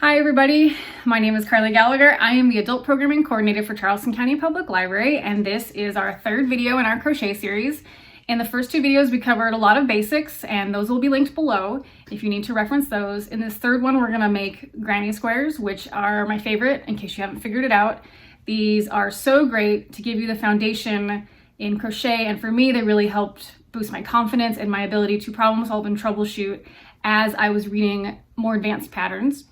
Hi everybody, my name is Karli Gallagher. I am the Adult Programming Coordinator for Charleston County Public Library, and this is our third video in our crochet series. In the first two videos we covered a lot of basics, and those will be linked below if you need to reference those. In this third one we're going to make granny squares, which are my favorite in case you haven't figured it out. These are so great to give you the foundation in crochet, and for me they really helped boost my confidence and my ability to problem solve and troubleshoot as I was reading more advanced patterns.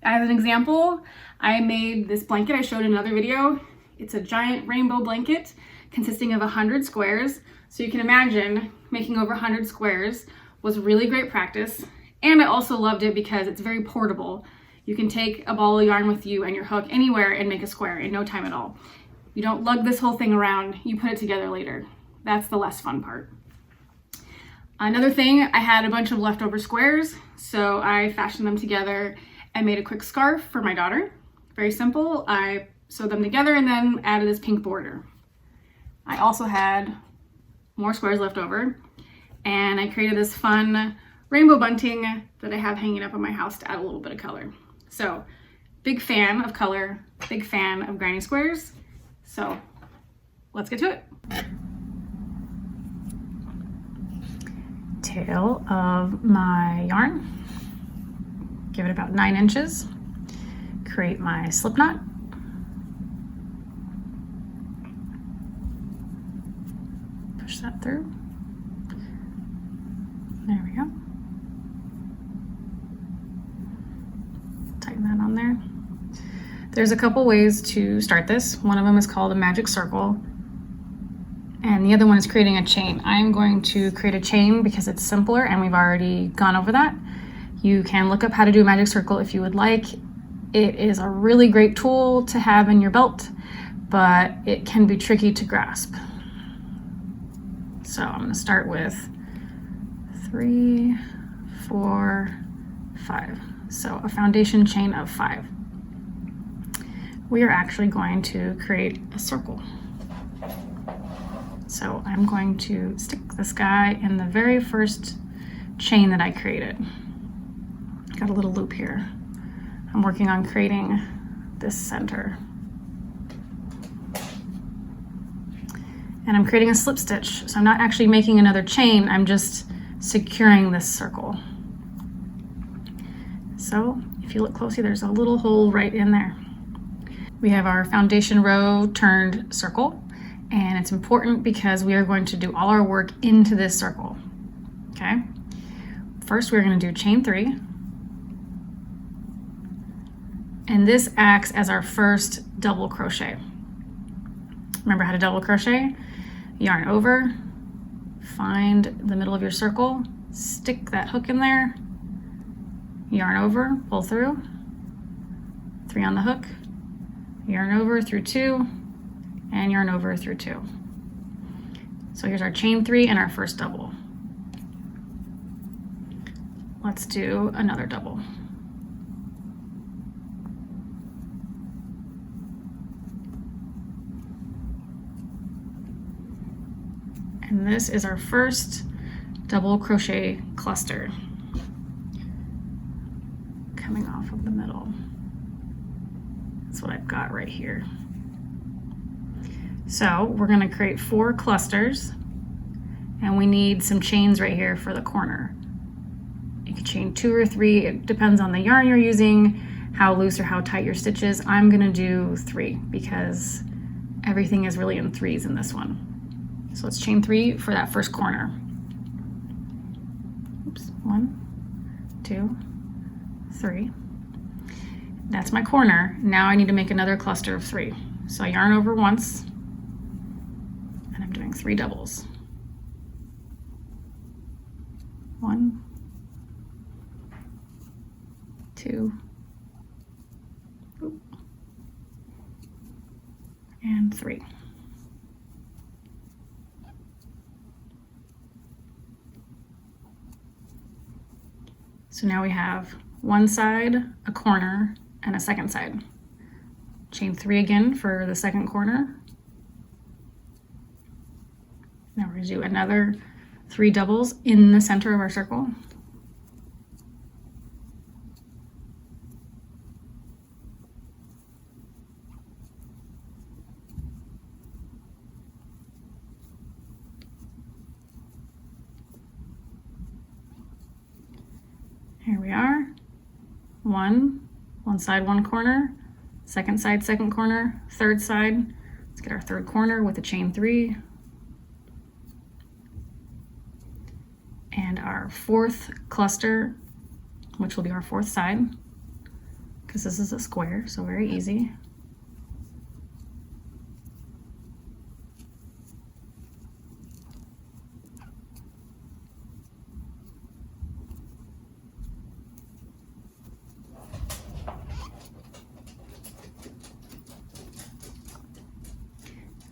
As an example, I made this blanket I showed in another video. It's a giant rainbow blanket consisting of 100 squares. So you can imagine making over 100 squares was really great practice. And I also loved it because it's very portable. You can take a ball of yarn with you and your hook anywhere and make a square in no time at all. You don't lug this whole thing around, you put it together later. That's the less fun part. Another thing, I had a bunch of leftover squares, so I fashioned them together and made a quick scarf for my daughter. Very simple. I sewed them together and then added this pink border. I also had more squares left over, and I created this fun rainbow bunting that I have hanging up in my house to add a little bit of color. So, big fan of color, big fan of granny squares. So, let's get to it. Tail of my yarn. Give it about 9 inches. Create my slip knot. Push that through. There we go. Tighten that on there. There's a couple ways to start this. One of them is called a magic circle, and the other one is creating a chain. I'm going to create a chain because it's simpler and we've already gone over that. You can look up how to do a magic circle if you would like. It is a really great tool to have in your belt, but it can be tricky to grasp. So I'm going to start with 3, 4, 5. So a foundation chain of 5. We are actually going to create a circle. So I'm going to stick this guy in the very first chain that I created. Got a little loop here. I'm working on creating this center. And I'm creating a slip stitch. So I'm not actually making another chain, I'm just securing this circle. So if you look closely, there's a little hole right in there. We have our foundation row turned circle, and it's important because we are going to do all our work into this circle. Okay? First we're going to do chain 3. And this acts as our first double crochet. Remember how to double crochet? Yarn over, find the middle of your circle, stick that hook in there, yarn over, pull through, 3 on the hook, yarn over through 2, and yarn over through 2. So here's our chain 3 and our first double. Let's do another double. And this is our first double crochet cluster coming off of the middle. That's what I've got right here. So we're going to create 4 clusters, and we need some chains right here for the corner. You can chain 2 or 3, it depends on the yarn you're using, how loose or how tight your stitch is. I'm going to do 3 because everything is really in 3s in this one. So let's chain 3 for that first corner. Oops, 1, 2, 3. That's my corner. Now I need to make another cluster of 3. So I yarn over once, and I'm doing 3 doubles. 1, 2, and 3. So now we have one side, a corner, and a second side. Chain 3 again for the second corner. Now we're going to do another 3 doubles in the center of our circle. Here we are. One side, one corner, second side, second corner, third side. Let's get our third corner with a chain 3. And our fourth cluster, which will be our fourth side, because this is a square, so very easy.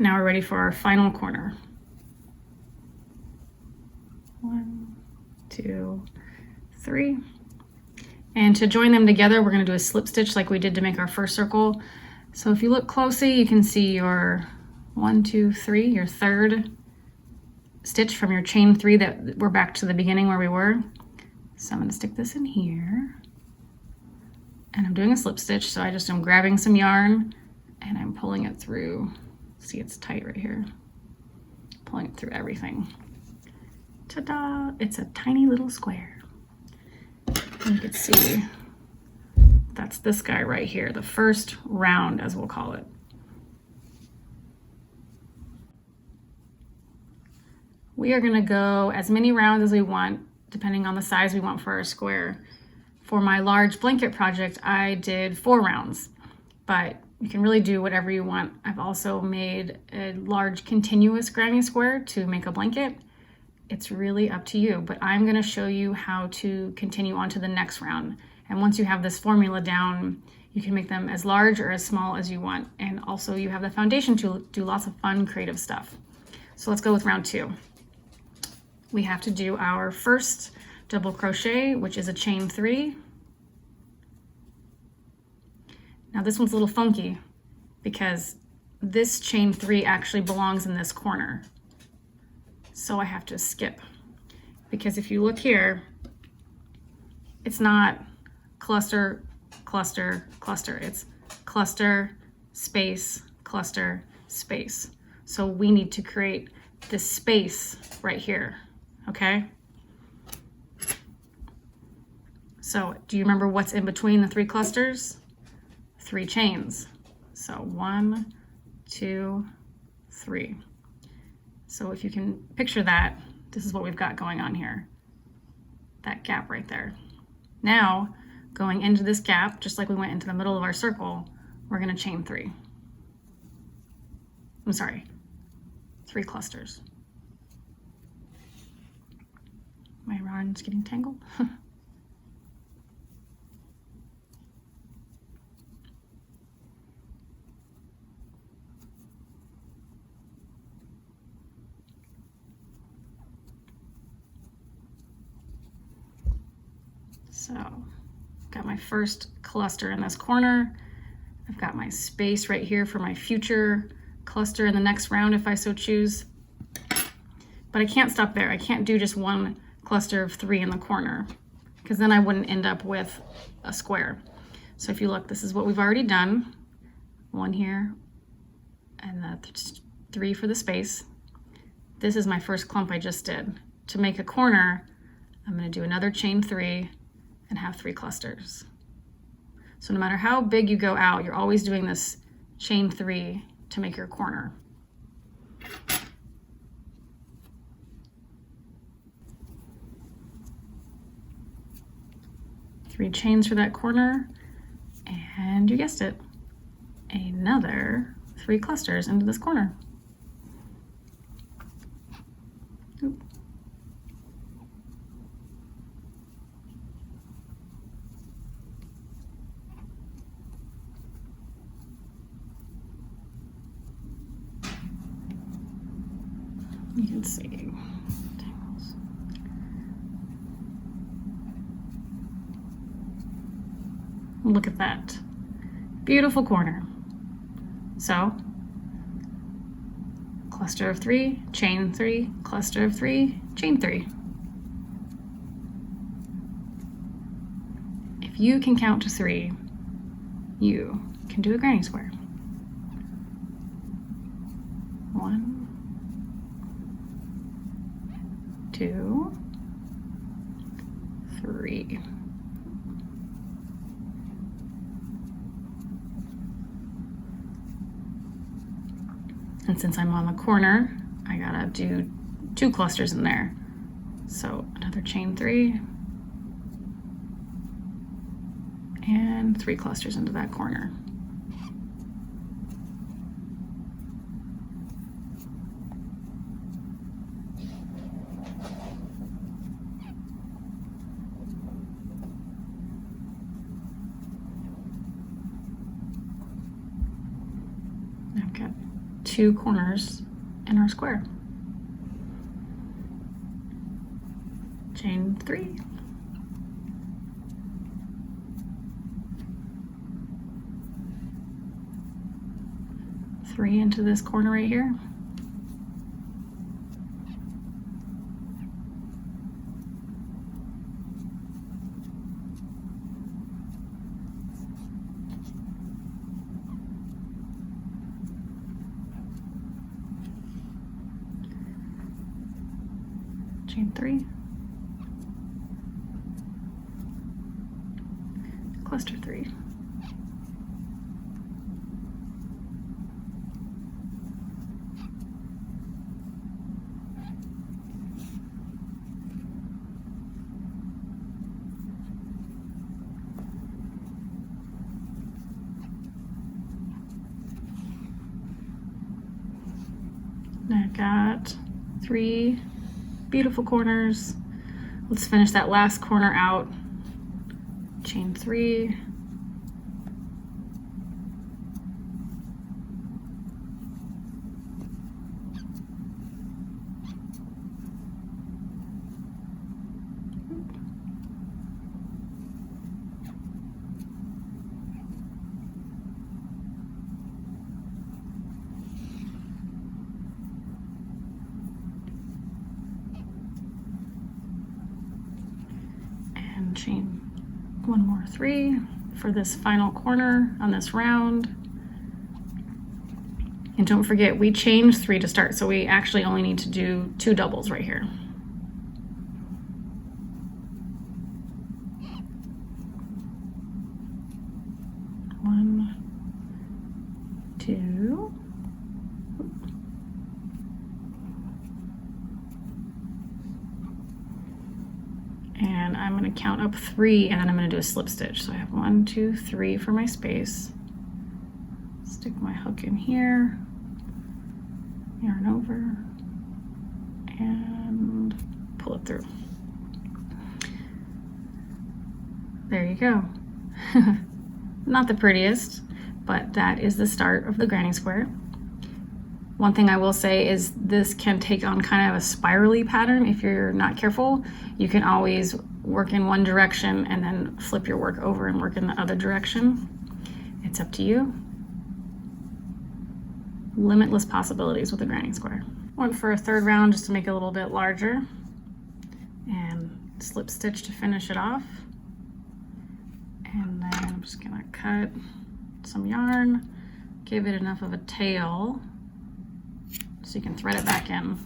Now we're ready for our final corner. 1, 2, 3. And to join them together, we're going to do a slip stitch like we did to make our first circle. So if you look closely, you can see your 1, 2, 3, your third stitch from your chain 3 that we're back to the beginning where we were. So I'm going to stick this in here. And I'm doing a slip stitch, so I just am grabbing some yarn and I'm pulling it through. See, it's tight right here. Pulling it through everything. Ta-da! It's a tiny little square. And you can see that's this guy right here, the first round, as we'll call it. We are gonna go as many rounds as we want, depending on the size we want for our square. For my large blanket project, I did 4 rounds, but you can really do whatever you want. I've also made a large continuous granny square to make a blanket. It's really up to you, but I'm gonna show you how to continue on to the next round. And once you have this formula down, you can make them as large or as small as you want. And also you have the foundation to do lots of fun, creative stuff. So let's go with round 2. We have to do our first double crochet, which is a chain 3. Now this one's a little funky because this chain 3 actually belongs in this corner. So I have to skip, because if you look here, it's not cluster, cluster, cluster. It's cluster, space, cluster, space. So we need to create this space right here, okay? So do you remember what's in between the 3 clusters? 3 chains. So 1, 2, 3. So if you can picture that, this is what we've got going on here. That gap right there. Now, going into this gap, just like we went into the middle of our circle, we're gonna chain 3. I'm sorry, 3 clusters. My yarn's getting tangled. So, got my first cluster in this corner. I've got my space right here for my future cluster in the next round if I so choose. But I can't stop there. I can't do just one cluster of 3 in the corner, because then I wouldn't end up with a square. So if you look, this is what we've already done. 1 here, and the 3 for the space. This is my first clump I just did. To make a corner, I'm going to do another chain 3 and have 3 clusters. So no matter how big you go out, you're always doing this chain 3 to make your corner. Three chains for that corner, and you guessed it, another 3 clusters into this corner. Oop. You can see tangles. Look at that. Beautiful corner. So, cluster of 3, chain 3, cluster of 3, chain 3. If you can count to 3, you can do a granny square. 1, 2, 3. And since I'm on the corner, I gotta do 2 clusters in there. So another chain 3 and 3 clusters into that corner. I've got 2 corners in our square. Chain 3. Three into this corner right here. Chain 3. Cluster 3. I've got 3 beautiful corners. Let's finish that last corner out. Chain 3. And chain 1 more 3 for this final corner on this round. And don't forget, we chained 3 to start, so we actually only need to do 2 doubles right here. One, 2. And I'm going to count up 3 and then I'm going to do a slip stitch. So I have 1, 2, 3 for my space. Stick my hook in here, yarn over, and pull it through. There you go. Not the prettiest, but that is the start of the granny square. One thing I will say is this can take on kind of a spirally pattern if you're not careful. You can always work in one direction and then flip your work over and work in the other direction. It's up to you. Limitless possibilities with the granny square. Went for a 3rd round just to make it a little bit larger, and slip stitch to finish it off. And then I'm just gonna cut some yarn, give it enough of a tail so you can thread it back in.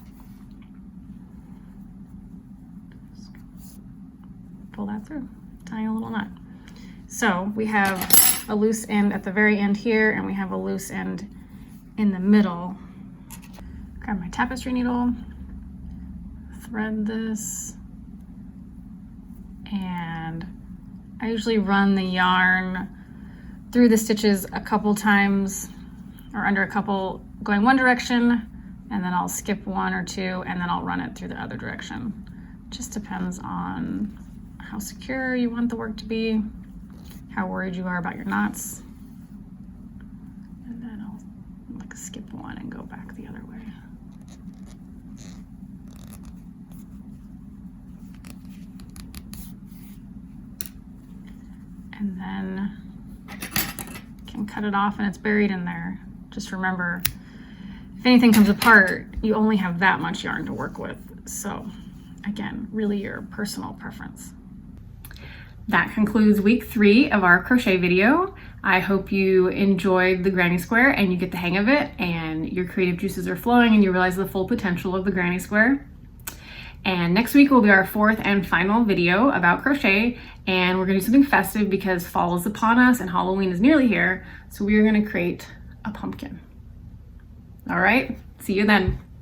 Pull that through, tying a little knot. So we have a loose end at the very end here, and we have a loose end in the middle. Grab my tapestry needle, thread this, and I usually run the yarn through the stitches a couple times, or under a couple, going one direction, and then I'll skip 1 or 2, and then I'll run it through the other direction. Just depends on how secure you want the work to be, how worried you are about your knots. And then I'll like skip 1 and go back the other way. And then can cut it off and it's buried in there. Just remember, if anything comes apart, you only have that much yarn to work with. So again, really your personal preference. That concludes week 3 of our crochet video. I hope you enjoyed the granny square and you get the hang of it and your creative juices are flowing and you realize the full potential of the granny square. And next week will be our 4th and final video about crochet, and we're gonna do something festive because fall is upon us and Halloween is nearly here. So we are gonna create a pumpkin. All right, see you then.